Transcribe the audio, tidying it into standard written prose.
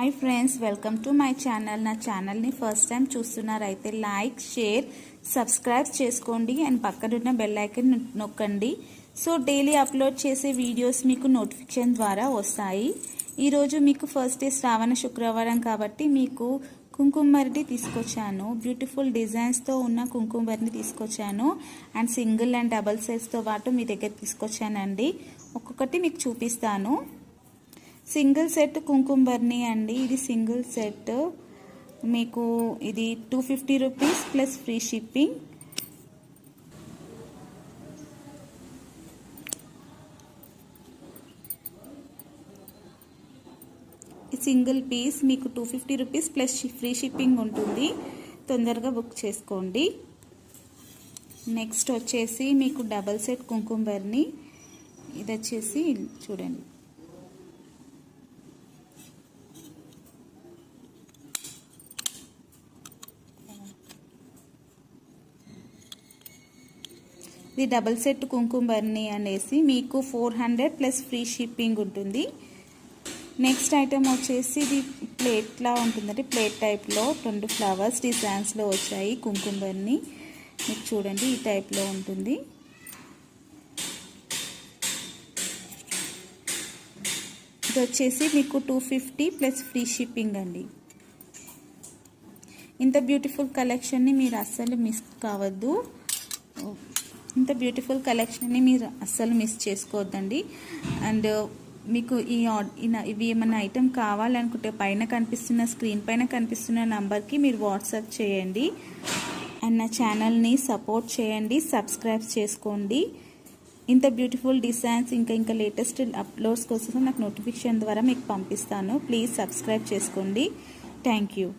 Hi friends, welcome to my channel. నా ఛానల్ని first time చూస్తున్నారైతే లైక్, షేర్, సబ్స్క్రైబ్ చేసుకోండి అండ్ పక్కనున్న బెల్ ఐకాన్ నొక్కండి. సో డైలీ అప్లోడ్ చేసే వీడియోస్ మీకు నోటిఫికేషన్ ద్వారా వస్తాయి. ఈరోజు మీకు ఫస్ట్ డే శ్రావణ శుక్రవారం కాబట్టి మీకు కుంకుమరిని తీసుకొచ్చాను. బ్యూటిఫుల్ డిజైన్స్తో ఉన్న కుంకుమరిని తీసుకొచ్చాను అండ్ సింగిల్ అండ్ డబల్ సైజ్తో పాటు మీ దగ్గర తీసుకొచ్చానండి. ఒక్కొక్కటి మీకు చూపిస్తాను. సింగిల్ సెట్ కుంకుమబర్ని అండి. ఇది సింగిల్ సెట్ మీకు ఇది 250 rupees plus free shipping. Single piece మీకు 250 రూపీస్ ప్లస్ ఫ్రీ షిప్పింగ్ ఉంటుంది. తొందరగా బుక్ చేసుకోండి. నెక్స్ట్ వచ్చేసి మీకు డబల్ సెట్ కుంకుమబర్ని. ఇది వచ్చేసి చూడండి, ఇది డబల్ సెట్ కుంకుమబర్ని అనేసి మీకు 400 ప్లస్ ఫ్రీ షిప్పింగ్ ఉంటుంది. నెక్స్ట్ ఐటమ్ వచ్చేసి ఇది ప్లేట్లా ఉంటుందండి. ప్లేట్ టైప్లో 2 ఫ్లవర్స్ డిజైన్స్లో వచ్చాయి కుంకుమబర్ని. మీకు చూడండి, ఈ టైప్లో ఉంటుంది. ఇది వచ్చేసి మీకు 250 ప్లస్ ఫ్రీ షిప్పింగ్ అండి. ఇంత బ్యూటిఫుల్ కలెక్షన్ని మీరు అస్సలు మిస్ కావద్దు. ఇంత బ్యూటిఫుల్ కలెక్షన్ని మీరు అస్సలు మిస్ చేసుకోవద్దండి. అండ్ మీకు ఇవి ఏమైనా ఐటెం కావాలనుకుంటే స్క్రీన్ పైన కనిపిస్తున్న నంబర్కి మీరు వాట్సాప్ చేయండి. అండ్ నా ఛానల్ని సపోర్ట్ చేయండి, సబ్స్క్రైబ్ చేసుకోండి. ఇంత బ్యూటిఫుల్ డిజైన్స్ ఇంకా లేటెస్ట్ అప్లోడ్స్ కోసం నాకు నోటిఫికేషన్ ద్వారా మీకు పంపిస్తాను. ప్లీజ్ సబ్స్క్రైబ్ చేసుకోండి. Thank you.